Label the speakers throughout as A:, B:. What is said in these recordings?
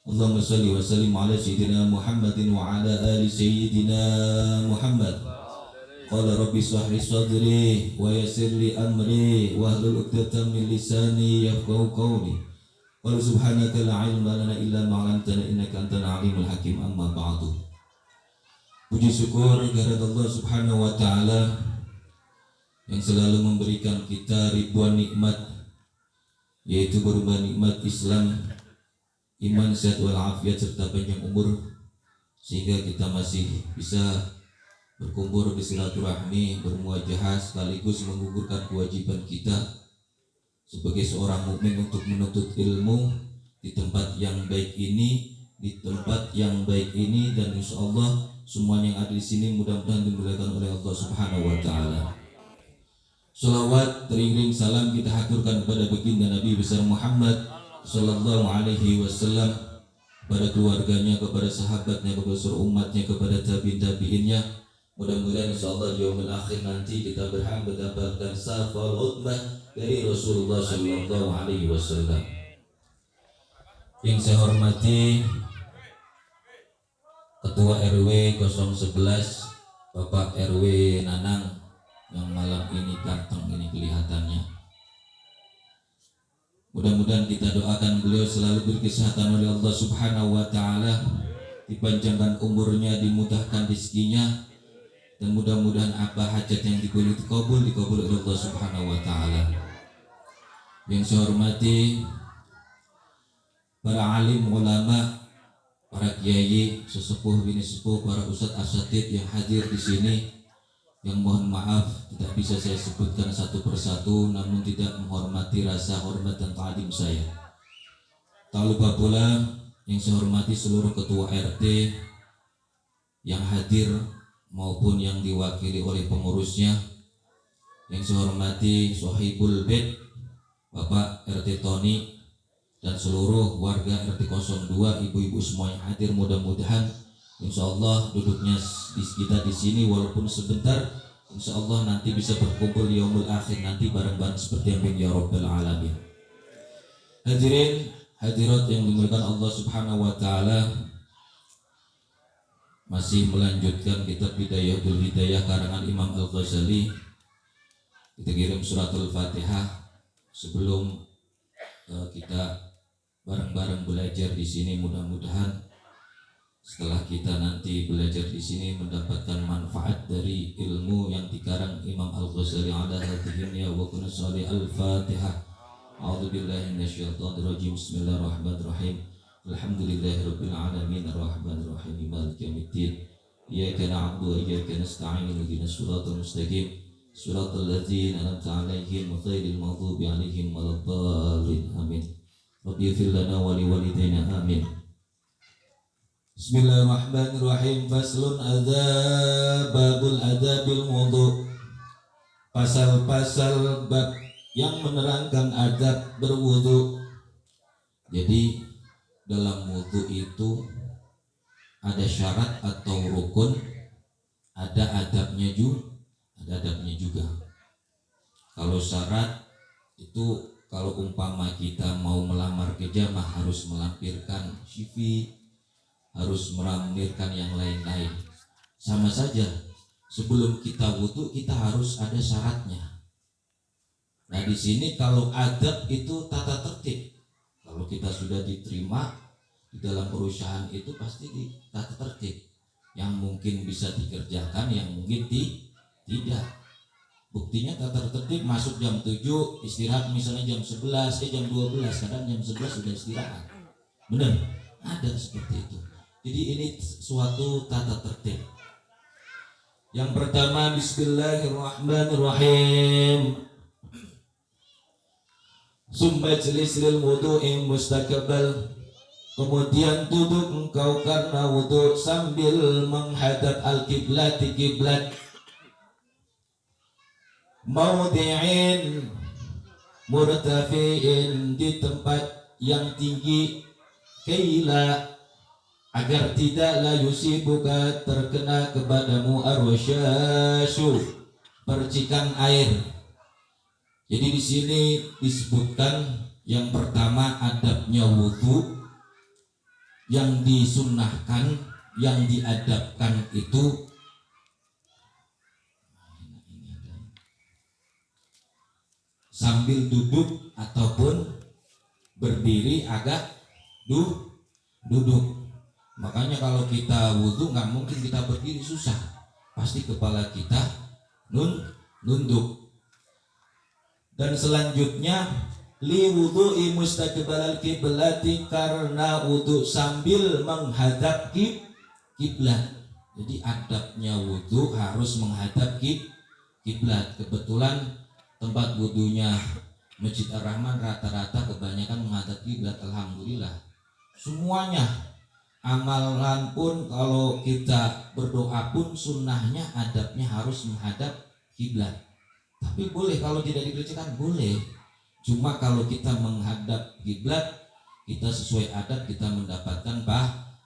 A: Allahumma salli wa sallim ala sayyidina Muhammadin wa ala ali sayyidina Muhammad. Qala rabbi shrah li sadri wa yassir li amri wahlul 'uqdatam min lisani yafqahu qawli. Qala subhanaka la ilma lana illa ma 'allamtana innaka antal alimul hakim. Amma ba'du. Puji syukur kehadirat Allah Subhanahu wa taala yang selalu memberikan kita ribuan nikmat, yaitu berupa nikmat Islam, iman, sehat walafiat serta panjang umur, sehingga kita masih bisa berkumpul di silaturahmi, bermuajahah, sekaligus menggugurkan kewajiban kita sebagai seorang mukmin untuk menuntut ilmu di tempat yang baik ini, dan insya Allah semua yang ada di sini mudah-mudahan dimuliakan oleh Allah Subhanahu wa taala. Salawat teriring salam kita haturkan kepada baginda Nabi besar Muhammad sallallahu alaihi wasallam, kepada keluarganya, kepada sahabatnya, kepada seluruh umatnya, kepada tabi'innya. Mudah-mudahan insyaallah di yaumil akhir nanti kita berhak mendapatkan syafaat utmah dari Rasulullah sallallahu alaihi wasallam. Yang saya hormati Ketua RW 011 Bapak RW Nanang yang malam ini ganteng ini kelihatannya. Mudah-mudahan kita doakan beliau selalu berkesehatan oleh Allah Subhanahu wa taala, dipanjangkan umurnya, dimudahkan rezekinya, dan mudah-mudahan apa hajat yang dikabul oleh Allah Subhanahu wa taala. Yang saya hormati para alim ulama, para kiai, sesepuh bini sepuh, para ustadz asatid yang hadir di sini, yang mohon maaf tidak bisa saya sebutkan satu persatu, namun tidak menghormati rasa hormat dan ta'zim saya. Tak lupa pula yang saya hormati seluruh ketua RT yang hadir maupun yang diwakili oleh pengurusnya. Yang saya hormati Sohibul Bait Bapak RT Tony dan seluruh warga RT 02, ibu-ibu semua yang hadir. Mudah-mudahan insyaallah duduknya kita di sini walaupun sebentar, insyaallah nanti bisa berkumpul di yaumul akhir nanti bareng-bareng seperti yang ya rabbal alamin. Hadirin hadirat yang dimuliakan Allah Subhanahu wa taala, masih melanjutkan kitab Bidayatul Hidayah karangan Imam Al-Ghazali. Kita kirim suratul Fatihah sebelum kita bareng-bareng belajar di sini. Mudah-mudahan setelah kita nanti belajar di sini mendapatkan manfaat dari ilmu yang dikarang Imam Al-Ghazali ala hadhihi wa kunna sholli al-Fatihah. A'udzubillahi minasyaitonir rajim. Bismillahirrahmanirrahim. Alhamdulillahirabbil alamin arrahmanir rahim maliki yaumiddin. Iyyaka na'budu wa iyyaka nasta'in ihdinas siratal mustaqim siratal ladzina an'amta 'alaihim ghairil maghdubi 'alaihim waladdallin. Amin. Rabbi ighfir lana wa liwalidayna amin. Bismillahirrahmanirrahim. Faslun babul adabil wudu. Pasal-pasal bab yang menerangkan adab berwudu. Jadi dalam wudu itu ada syarat atau rukun, ada adabnya juga. Kalau syarat itu, kalau umpama kita mau melamar kerja mah harus melampirkan CV, harus melampirkan yang lain-lain. Sama saja, sebelum kita wudu kita harus ada syaratnya. Nah di sini kalau adab itu tata tertib. Kalau kita sudah diterima di dalam perusahaan itu pasti di tata tertib. Yang mungkin bisa dikerjakan, yang mungkin tidak. Buktinya tata tertib masuk jam 7, istirahat misalnya jam 11, jam 12, kadang jam 11 sudah istirahat. Benar? Ada seperti itu. Jadi ini suatu tata tertib. Yang pertama, bismillahirrahmanirrahim. Summa jlis lil wudu'i mustaqbal. Kemudian duduk engkau karena wudu sambil menghadap al-qiblat, kiblat. Maudi'in murtafi'in, di tempat yang tinggi. Kaila, agar tidaklah yusibuka, terkena kepadamu arwasyashu, percikan air. Jadi di sini disebutkan yang pertama adabnya wudu. yang disunnahkan, yang diadabkan itu sambil duduk ataupun berdiri agak duduk. Makanya kalau kita wudhu nggak mungkin kita berdiri, susah, pasti kepala kita nunduk. Dan selanjutnya li wudhu'i mustaqbalal kiblati, karena wudhu sambil menghadap kiblat. Jadi adabnya wudhu harus menghadap kiblat. Kebetulan tempat wudhunya Masjid Ar-Rahman rata-rata kebanyakan menghadap kiblat. Alhamdulillah semuanya. Amalan pun kalau kita berdoa pun sunnahnya adabnya harus menghadap kiblat. Tapi boleh kalau tidak dikerjakan boleh. Cuma kalau kita menghadap kiblat, kita sesuai adab, kita mendapatkan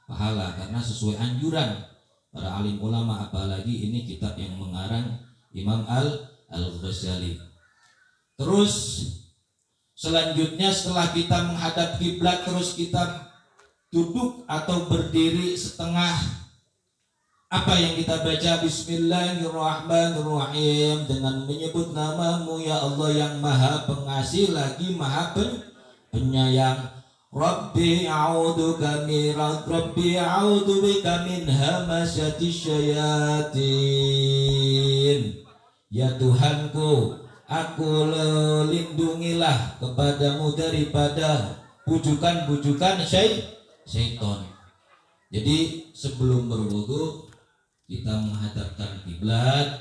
A: pahala karena sesuai anjuran para alim ulama. Apalagi ini kitab yang mengarang Imam Al-Ghazali. Terus selanjutnya setelah kita menghadap kiblat, terus kita duduk atau berdiri setengah. Apa yang kita baca? Bismillahirrahmanirrahim, dengan menyebut namamu ya Allah yang maha pengasih lagi maha penyayang. Rabbi a'udzubika min hamasyati syayatin. Ya Tuhanku, aku lindungilah kepadamu daripada bujukan-bujukan syaitan. Jadi sebelum berwudu kita menghadapkan kiblat.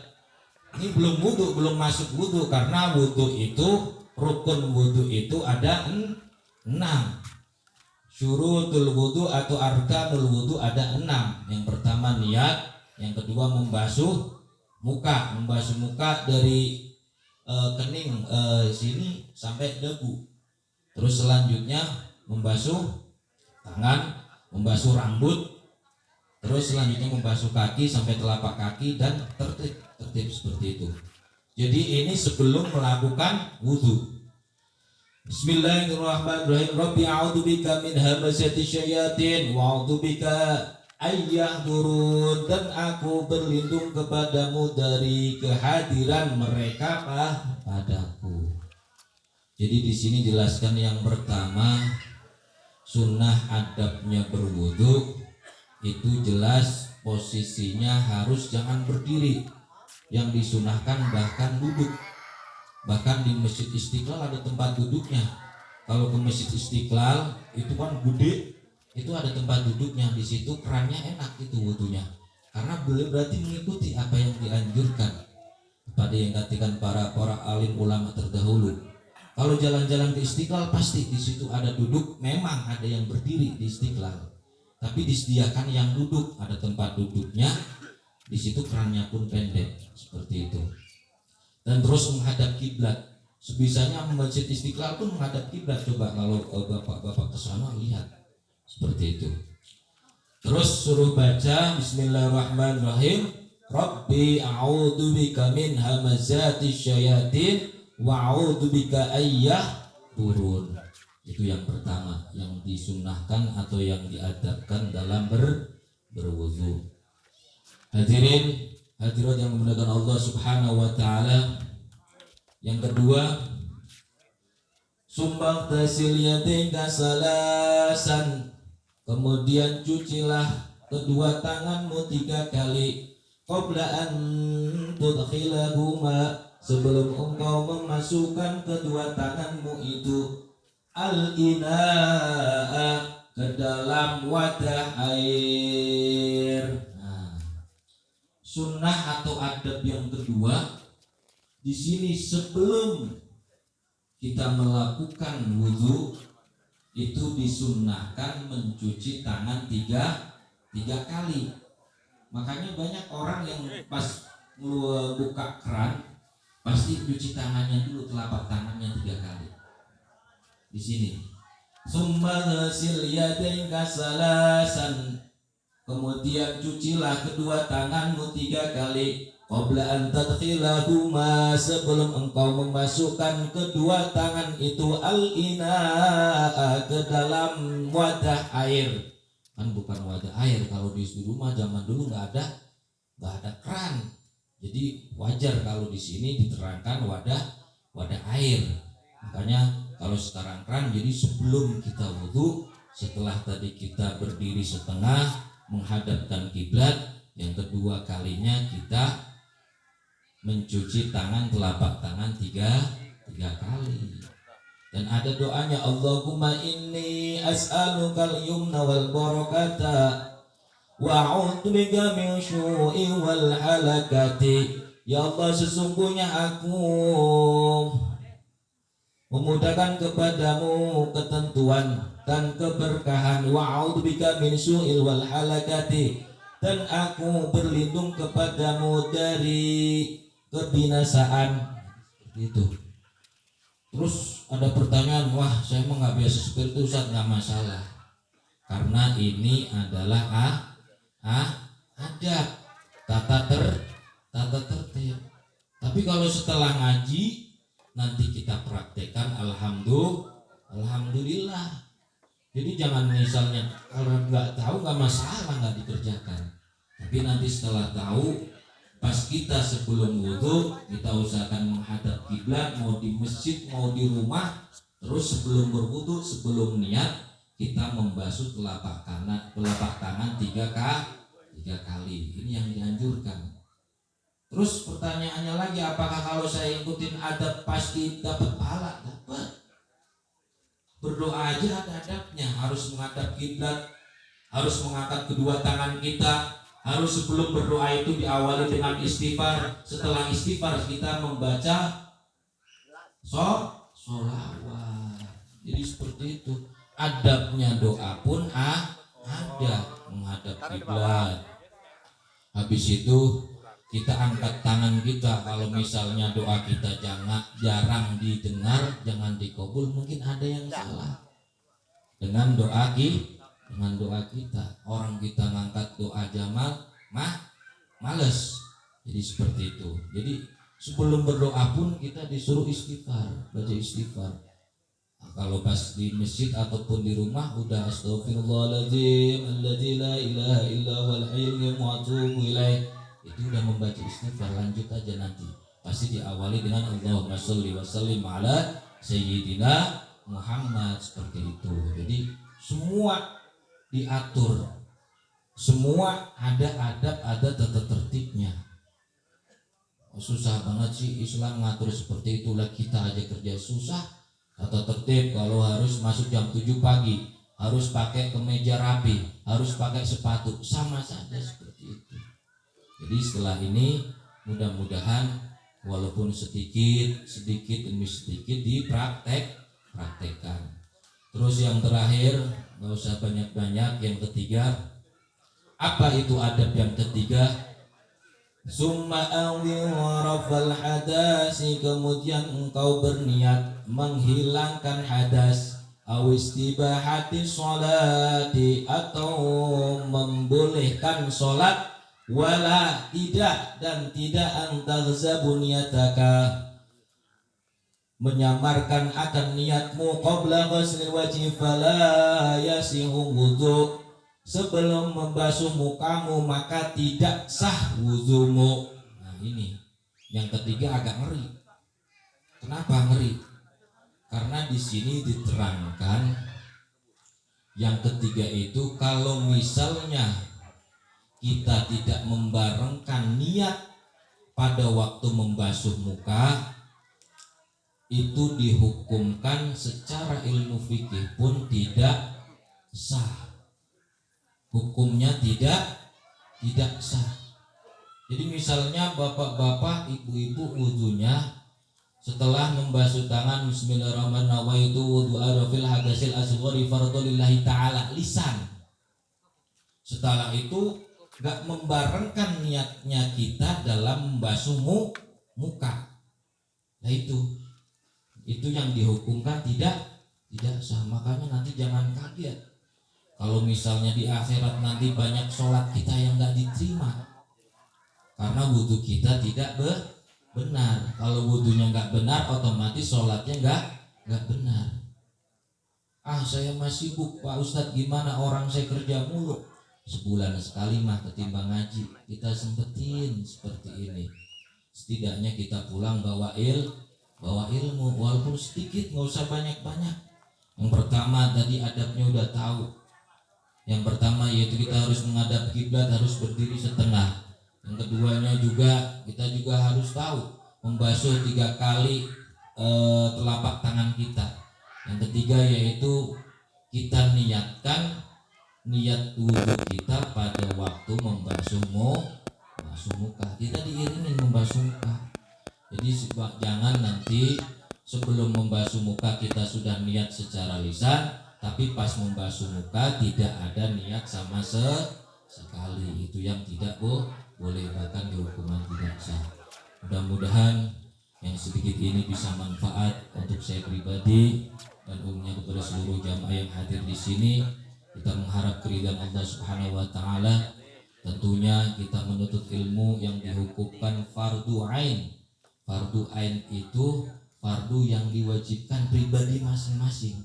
A: Ini belum wudu, belum masuk wudu, karena wudu itu, rukun wudu itu ada 6. Syurutul wudu atau arkanul wudu ada 6. Yang pertama niat, yang kedua membasuh muka dari kening sini sampai debu. Terus selanjutnya membasuh tangan, membasuh rambut, terus selanjutnya membasuh kaki sampai telapak kaki, dan tertib seperti itu. Jadi ini sebelum melakukan wudu. Bismillahirrahmanirrahim. Rabbi a'udzubika min hamazati syayatin wa a'udzubika ayyahdurun, dan aku berlindung kepadamu dari kehadiran mereka padaku. Jadi di sini jelaskan yang pertama, sunnah adabnya berwudu itu jelas posisinya harus jangan berdiri. Yang disunahkan bahkan duduk. Bahkan di Masjid Istiqlal ada tempat duduknya. Kalau ke Masjid Istiqlal itu kan gede, itu ada tempat duduknya. Di situ kerannya enak itu wudunya. Karena beliau berarti mengikuti apa yang dianjurkan pada yang katakan para alim ulama terdahulu. Kalau jalan-jalan ke Istiqlal pasti di situ ada duduk. Memang ada yang berdiri di Istiqlal, tapi disediakan yang duduk, ada tempat duduknya. Di situ kerannya pun pendek seperti itu. Dan terus menghadap kiblat. Sebisanya Masjid Istiqlal pun menghadap kiblat. Coba kalau bapak-bapak ke sana lihat seperti itu. Terus suruh baca Bismillahirrahmanirrahim. Rabbi a'udzubika min hamazati syayatin wa a'udzubika ayyahdurun. Itu yang pertama, yang disunnahkan atau yang diadabkan dalam berwudu. Hadirin hadirat yang dimuliakan Allah Subhanahu wa taala. Yang kedua, sumbang tasil yadika salasan, kemudian cucilah kedua tanganmu 3 kali. Qabla an tudkhilahuma, sebelum engkau memasukkan kedua tanganmu itu al-ina'a, ke dalam wadah air. Nah, sunnah atau adab yang kedua di sini, sebelum kita melakukan wudu itu disunnahkan mencuci tangan 3 kali. Makanya banyak orang yang pas buka keran pasti cuci tangannya dulu, telapak tangannya 3 kali. Di sini summa ghasil yadaika salasan, kemudian cucilah kedua tanganmu 3 kali. Qabla an tadkhilahuma, sebelum engkau memasukkan kedua tangan itu al-ina'a, ke dalam wadah air. kan bukan wadah air. Kalau di rumah zaman dulu nggak ada keran, jadi wajar kalau di sini diterangkan wadah air. Makanya kalau sekarang keran, jadi sebelum kita wudhu, setelah tadi kita berdiri setengah menghadapkan kiblat, yang kedua kalinya kita mencuci tangan, telapak tangan tiga kali. Dan ada doanya, Allahumma inni as'alukal yumna wal barakata wa a'udzubika min syu'i wal halakati. Ya Allah, sesungguhnya aku memudahkan kepadamu ketentuan dan keberkahan, wa a'udzubika min syu'il wal halakati, dan aku berlindung kepadamu dari kebinasaan. Seperti itu. Terus ada pertanyaan, wah saya mah nggak biasa seperti itu Ustaz. Nggak masalah, karena ini adalah adab, tata tertib. Tapi kalau setelah ngaji nanti kita praktekkan, alhamdulillah. Jadi jangan misalnya kalau nggak tahu nggak masalah, nggak dikerjakan. Tapi nanti setelah tahu, pas kita sebelum wudhu kita usahakan menghadap kiblat, mau di masjid mau di rumah. Terus sebelum berwudhu, sebelum niat, kita membasuh telapak tangan tiga kali. Ini yang dianjurkan. Terus pertanyaannya lagi, apakah kalau saya ikutin adab pasti dapat pahala? Dapat. Berdoa aja ada adabnya, harus menghadap kiblat, harus mengangkat kedua tangan kita. Harus sebelum berdoa itu diawali dengan istighfar. Setelah istighfar kita membaca sholawat. Jadi seperti itu. Adabnya doa pun ada, menghadap kiblat. Habis itu kita angkat tangan kita. Kalau misalnya doa kita jarang didengar, jangan dikabul, mungkin ada yang salah dengan doa kita. Orang kita ngangkat doa jamal males. Jadi seperti itu. Jadi sebelum berdoa pun kita disuruh istighfar, baca istighfar. Nah, kalau pas di masjid ataupun di rumah udah astagfirullahaladzim alladzi la ilaha illa huwal hayyul qayyum wa atubu ilaih, itu udah membaca istighfar. Lanjut aja nanti. Pasti diawali dengan Allahumma sholli wa sallim ala sayyidina Muhammad, seperti itu. Jadi semua diatur, semua ada adab, ada tata tertibnya. Susah banget sih Islam ngatur seperti itulah. Kita aja kerja susah. Tata tertib, kalau harus masuk jam 7 pagi, harus pakai kemeja rapi, harus pakai sepatu, sama saja seperti itu. Jadi setelah ini mudah-mudahan walaupun sedikit demi sedikit dipraktekkan. Terus yang terakhir, nggak usah banyak-banyak, yang ketiga, apa itu adab yang ketiga? Summa rafal hadasi, kemudian engkau berniat menghilangkan hadas, awistibahati sholati, atau membolehkan sholat, wala tidak, dan tidak antaghzabu niyataka, menyamarkan akan niatmu, qabla ghuslil wajhi fala yasihu wudhu, sebelum membasuh mukamu maka tidak sah wudhumu. Nah ini yang ketiga agak ngeri. Kenapa ngeri? Karena di sini diterangkan yang ketiga itu kalau misalnya kita tidak membarengkan niat pada waktu membasuh muka, itu dihukumkan secara ilmu fikih pun tidak sah. Hukumnya tidak sah. Jadi misalnya bapak-bapak, ibu-ibu wudhunya setelah membasuh tangan bismillahirrahmanirrahim, nawaitu wudhu'a fil hadasil asghari fardhulillahi ta'ala, lisan. Setelah itu gak membarengkan niatnya kita dalam membasuh muka. Nah itu yang dihukumkan tidak sah. Makanya nanti jangan kaget kalau misalnya di akhirat nanti banyak sholat kita yang gak diterima karena wudhu kita tidak benar. Kalau wudhunya gak benar, otomatis sholatnya gak benar. Saya masih sibuk Pak Ustadz, gimana orang saya kerja mulu. Sebulan sekali mah ketimbang ngaji kita sempetin seperti ini. Setidaknya kita pulang bawa ilmu walaupun sedikit, nggak usah banyak-banyak. Yang pertama tadi adabnya udah tahu. Yang pertama yaitu kita harus menghadap kiblat, harus berdiri setengah. Yang keduanya juga kita juga harus tahu membasuh 3 kali telapak tangan kita. Yang ketiga yaitu kita niatkan niat wudhu kita pada waktu membasuh muka. Kita diiringin membasuh muka. Jadi jangan nanti sebelum membasuh muka kita sudah niat secara lisan, tapi pas membasuh muka tidak ada niat sama sekali. Itu yang tidak boleh, bahkan dihukuman tidak sah. Mudah-mudahan yang sedikit ini bisa manfaat untuk saya pribadi dan umumnya kepada seluruh jamaah yang hadir di sini. Kita mengharap keridhaan Allah Subhanahu wa taala. Tentunya kita menuntut ilmu yang dihukumkan fardu ain. Fardu ain itu fardu yang diwajibkan pribadi masing-masing.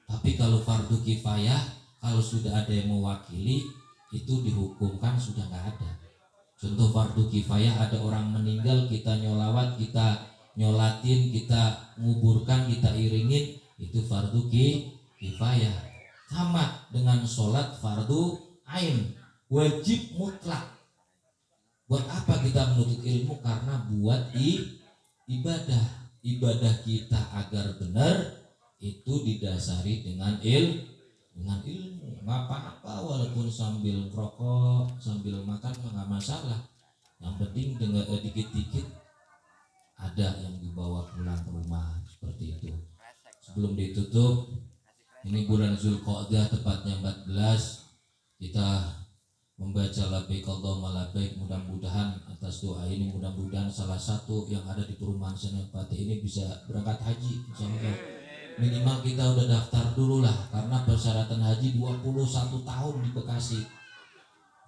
A: Tapi kalau fardu kifayah, kalau sudah ada yang mewakili, itu dihukumkan sudah nggak ada. Contoh fardu kifayah, ada orang meninggal, kita nyolawat, kita nyolatin, kita nguburkan, kita iringin, itu fardu kifayah. Sama dengan sholat fardu ain, wajib mutlak. Buat apa kita menuntut ilmu? Karena buat ibadah kita agar benar itu didasari dengan ilmu. Nggak apa-apa walaupun sambil rokok, sambil makan nggak masalah. Yang penting dengan dikit-dikit ada yang dibawa pulang ke rumah, seperti itu. Sebelum ditutup, ini bulan Zulqa'dah tepatnya 14, kita membaca labbaik Allahumma labbaik. Mudah-mudahan atas doa ini, mudah-mudahan salah satu yang ada di perumahan Senopati ini bisa berangkat haji, insyaallah. Minimal kita udah daftar dulu lah, karena persyaratan haji 21 tahun di Bekasi,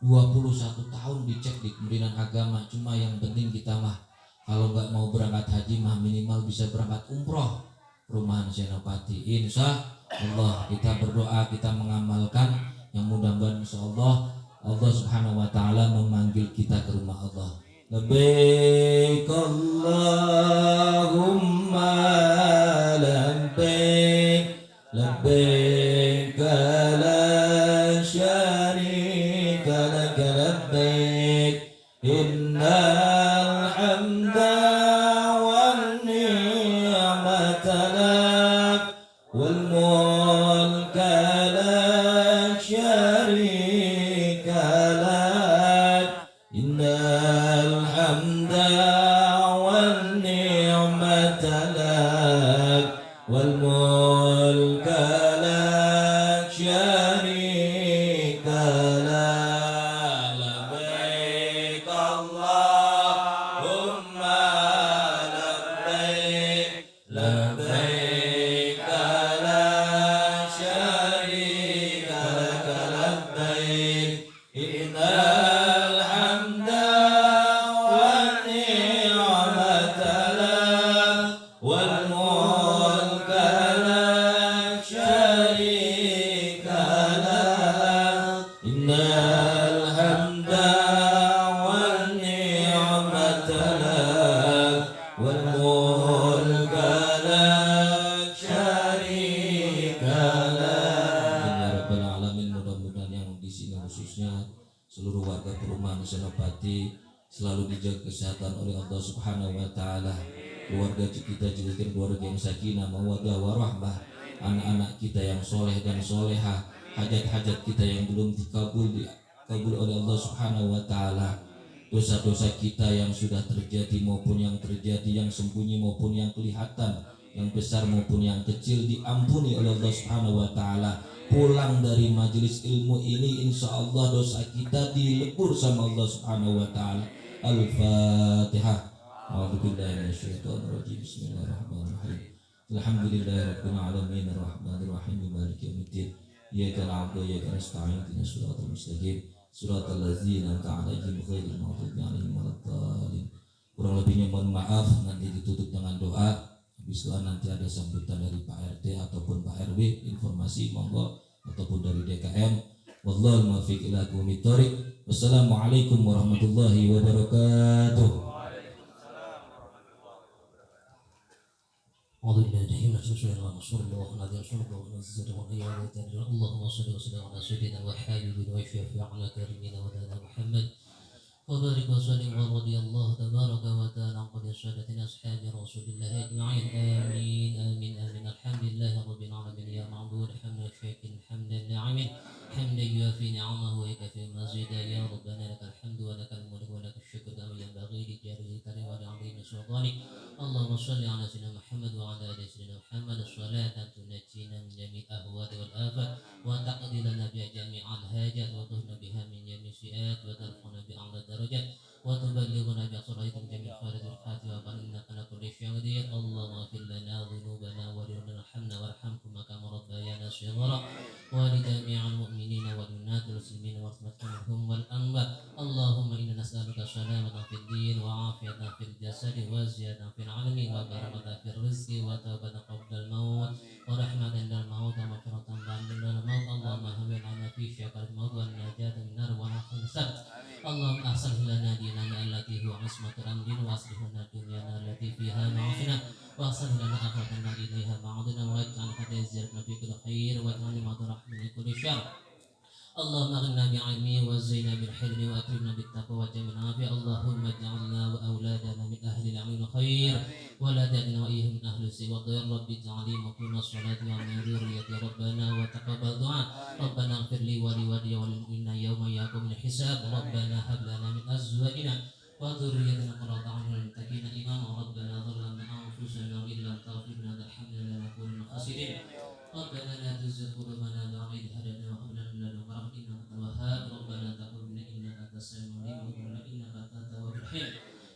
A: 21 tahun dicek di Kementerian Agama. Cuma yang penting kita mah kalau nggak mau berangkat haji mah minimal bisa berangkat umroh perumahan Senopati. Insya Allah kita berdoa, kita mengamalkan, yang mudah-mudahan insya Allah Allah Subhanahu wa taala memanggil kita ke rumah Allah. Labbaik Allahumma labbaik, labbaik la syarika lak labbaik, innal hamda wan ni'mata lak wal mulka la syarika lak, innal hamda wan ni'mata lak wal mulka la syarika lak. Labbaik Allahumma labbaik, labbaik la syarika lak labbaik, innal hamda wan ni'mata lak wal mulka la syarika lak, innal hamda wan ni'mata lak wal mulka la syarika lak. Ya Rabbal Alamin, mudah-mudahan yang di sini khususnya seluruh warga perumahan Senopati selalu dijaga kesehatan oleh Allah Subhanahu wa taala. Keluarga kita jadikan keluarga yang sakinah, mawaddah warahmah. Anak-anak kita yang soleh dan solehah, hajat-hajat kita yang belum dikabul oleh Allah Subhanahu wa taala. Dosa-dosa kita yang sudah terjadi maupun yang terjadi, yang sembunyi maupun yang kelihatan, yang besar maupun yang kecil, diampuni oleh Allah Subhanahu wa taala. Pulang dari majelis ilmu ini insya Allah dosa kita dilebur sama Allah Subhanahu wa taala. Al-Fatihah. A'udzubillahi minasyaitonirrajim. Bismillahirrahmanirrahim. Alhamdulillahirabbil alamin arrahmanir rahim maliki yaumiddin. Iyyaka na'budu wa iyyaka nasta'in ihdinas siratal mustaqim siratal ladzina an'amta 'alaihim ghairil maghdubi 'alaihim waladdallin. Kurang lebihnya mohon maaf, nanti ditutup dengan doa. Habis itu nanti ada sambutan dari Pak RT ataupun Pak RW, informasi monggo, ataupun dari DKM. Wallahul muwaffiq ila aqwamit thoriq. Wassalamualaikum warahmatullahi wabarakatuh.
B: أعوذ بالله من الشيطان الرجيم بسم الله الرحمن الرحيم اللهم صل وسلم على سيدنا وحبيبنا وشفيعنا كريمنا مولانا محمد وبارك وسلم ورضي الله تبارك وتعالى عن قدر سادتنا أصحاب رسول الله أجمعين آمين آمين آمين الحمد لله رب العالمين يا معبود حمد الشاكر الحمد الناعمين حمدا يوافي نعمه ويكفي مزيدا يا ربنا لك الحمد ولك الملك ولك الشكر كما ينبغي لجلاله الكريم ولعظيم سلطانك اللهم صل على سيدنا محمد وعلى آل سيدنا محمد الصلاة تنجينا من جميع الأهوال والآفات وتقضي لنا بها جميع الحاجات وتهنا بها من جميع السيئات وترفعنا بأعلى الدرجات وتبلغنا بأسراركم جميع خيرات الخاتمة وقال إنك على كل شيء قدير اللهم اغفر لنا ذنوبنا ولنا ارحمنا وارحمكم كما ربيانا صغارا ولجميع المؤمنين والمؤمنات والمسلمين والمسلمين والأنبياء اللهم إنا نسألك سلامة في الدين وعافية في الجسد وزيادة في العلم وبركة في الرزق وتوبة قبل الموت ورحمة عند الموت ومغفرة بعد الموت اللهم هون لنا في شكر الموت والنجاة من النار ونحن السبت اللهم أحسن لنا ديننا التي هو عصمة أمرنا وأصلح لنا دنيانا التي فيها معاشنا وأحسن لنا آخرتنا إليها معادنا واجعل حتى زيارتنا في كل خير واجعل ما رحمة من كل شر اللهم اغننا بعلمه وزينا بالحلم واكرمنا بالتقوى وجميع العافيه اللهم اجعلنا واولادنا من اهل العلم الخير ولا تجعلنا واياهم من اهل السوء والضير رب اجعلني مقيم الصلاه ومن ذريتي ربنا وتقبل دعاء ربنا اغفر لي ولوالدي وللمؤمنين يوم يقوم الحساب ربنا هب لنا من ازواجنا وذريتنا قرة أعين للمتقين إماما ربنا ظلمنا أنفسنا وإن لم تغفر لنا وترحمنا لنكونن من الخاسرين ربنا لا تزغ قلوبنا بعد إذ هديتنا وهب لنا من لدنك رحمة إنك أنت الوهاب ربنا تقبل منا إنك أنت السميع العليم وتب علينا إنك أنت التواب الرحيم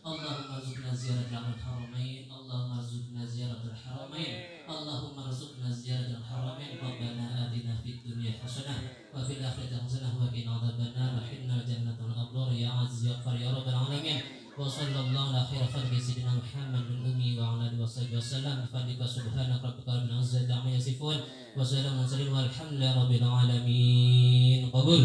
B: اللهم ارزقنا زيارة الحرمين اللهم ارزقنا زيارة الحرمين اللهم ارزقنا زيارة الحرمين ربنا آتنا في الدنيا حسنة وفي الآخرة حسنة وقنا عذاب النار وحنا الجنة الأبرار يا عزيز يا غفار يا رب العالمين وصلى الله على خير خلق سيدنا محمد من أمي وعلى آله وصحبه وسلم بفضلك سبحانك ربك رب العزة عما يصفون وسلام على المرسلين والحمد لله رب العالمين قبول